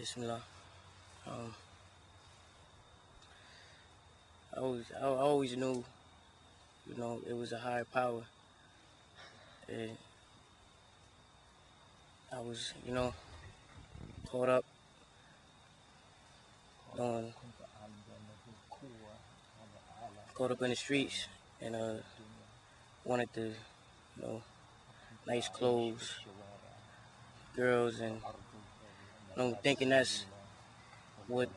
Bismillah. Um, I always knew, it was a higher power. And I was, caught up on, caught up in the streets and wanted the, nice clothes, girls, and thinking that's what,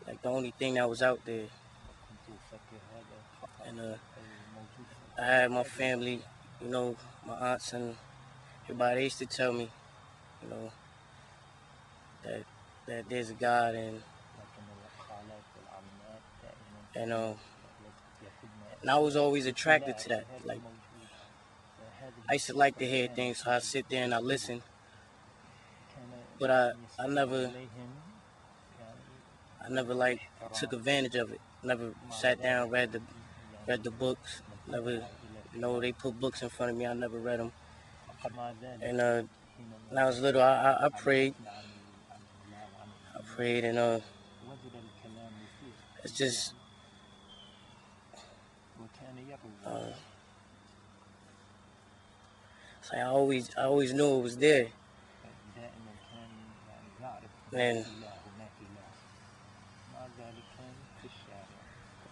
like, the only thing that was out there. And I had my family, my aunts and everybody. They used to tell me, you know, that there's a God, and I was always attracted to that. Like, I used to like to hear things, so I sit there and I listen. But I never like took advantage of it. Never sat down, read the books. Never, they put books in front of me. I never read them. And when I was little, I prayed. And it's just it's like I always knew it was there. And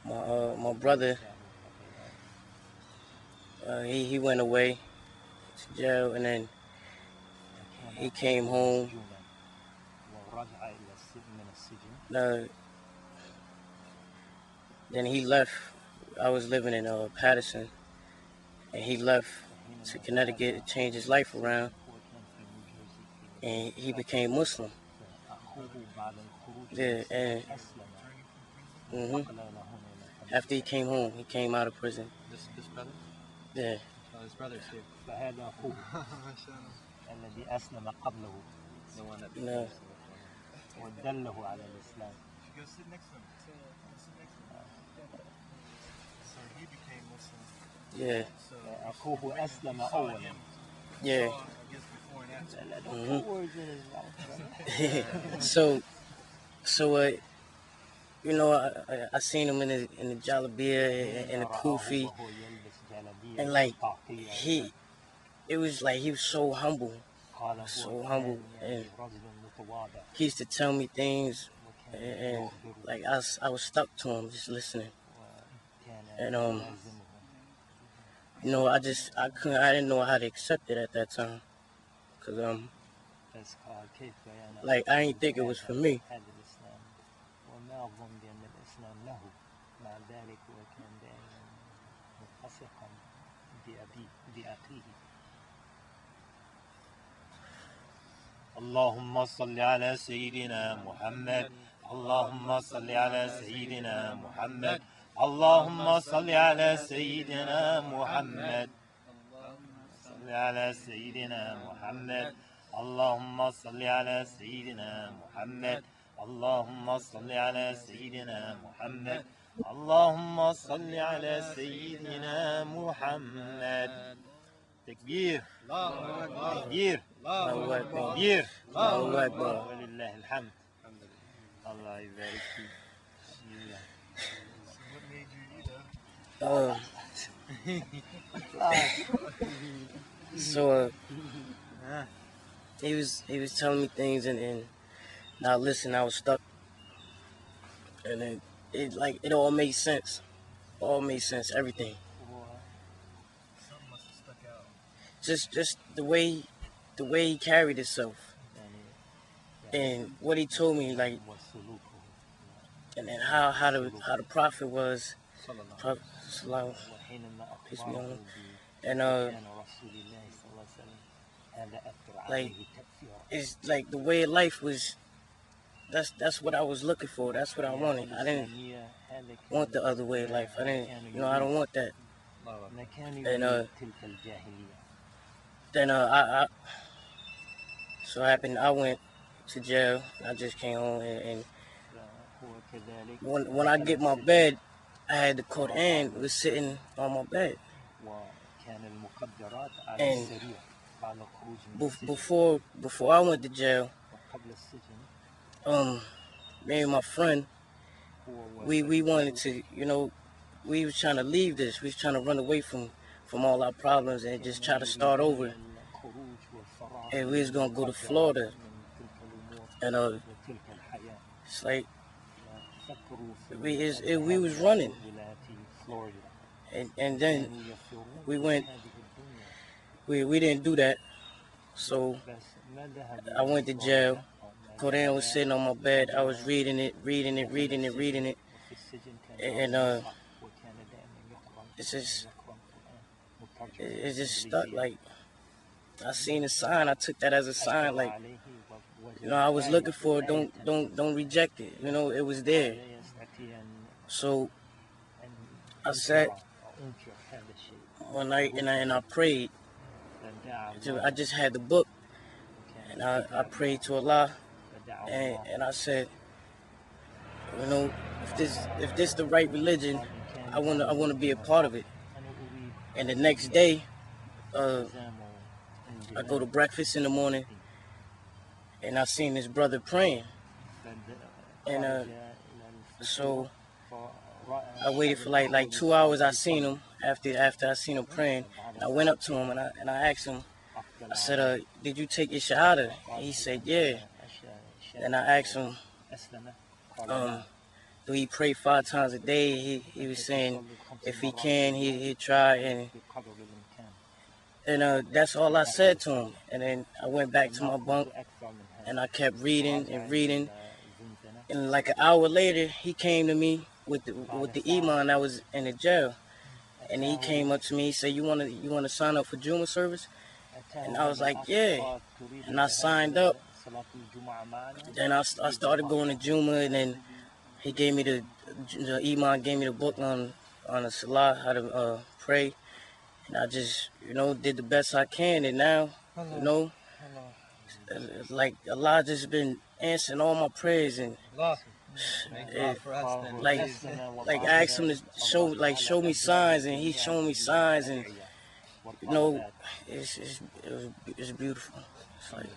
my brother, he went away to jail, and then he came home. Then he left. I was living in Patterson, and he left to Connecticut to change his life around, and he became Muslim. Yeah, and after he came home, he came out of prison. This brother? Yeah. Oh, his brother's here. الذي أسلم قبله The one that No. ودله على الإسلام. Go sit next to him. Sit next to him. So he became Muslim. Yeah. So أخوه أسلم أولا. Yeah. I guess before and after. So I seen him in the jalabia and the kufi, and like it was like he was so humble, and he used to tell me things, and like I was stuck to him just listening, and I didn't know how to accept it at that time, cause like I didn't think it was for me. وما أظن بأن الإسلام له مع ذلك وكان دائما ملتصقا بأخيه. اللهم صل على سيدنا محمد. اللهم صل على سيدنا محمد. اللهم صل على سيدنا محمد. صل على سيدنا محمد. اللهم صل على سيدنا محمد. اللهم صل على سيدنا محمد. اللهم صل على سيدنا محمد. تكبير تكبير تكبير ولله الحمد. الله يبارك فيك. What made you eat So he was telling me things, and now listen, I was stuck, and then it all made sense. Everything. Something must have stuck out. Just the way he carried himself, and what he told me, like, and then how the Prophet was, Prophet Sallallahu, peace be on him, and like it's like the way of life was. That's what I was looking for. That's what I wanted. I didn't want the other way of life. I don't want that. And then I so happened I went to jail. I just came home, and when I get my bed, I had the Quran was sitting on my bed. And before I went to jail, me and my friend, we wanted to, we was trying to leave this. We was trying to run away from all our problems and just try to start over. And we was gonna go to Florida. And it's like we was running. And then we went. We didn't do that. So I went to jail. Quran was sitting on my bed. I was reading it. And it just stuck. Like, I seen a sign. I took that as a sign. Like, I was looking for it. Don't reject it. It was there. So I sat one night and I prayed. I just had the book, and I prayed to Allah, and I said, if this the right religion, I wanna be a part of it. And the next day, I go to breakfast in the morning, and I seen this brother praying, and so I waited for like 2 hours. I seen him after I seen him praying. And I went up to him and I asked him. I said, "Did you take your shahada?" And he said, "Yeah." And I asked him, "Do he pray 5 times a day?" He was saying, if he can, he'd try. And that's all I said to him. And then I went back to my bunk and I kept reading. And like an hour later, he came to me with the imam that was in the jail. And he came up to me. He said, "You wanna sign up for Juma service?" And I was like, "Yeah." And I signed up. Then I started going to Juma, and then he gave me the imam gave me the book on the salah, how to pray. And I just did the best I can. And now like Allah just been answering all my prayers. And like I asked him to show me signs, and he's showing me signs. And it's beautiful. It's like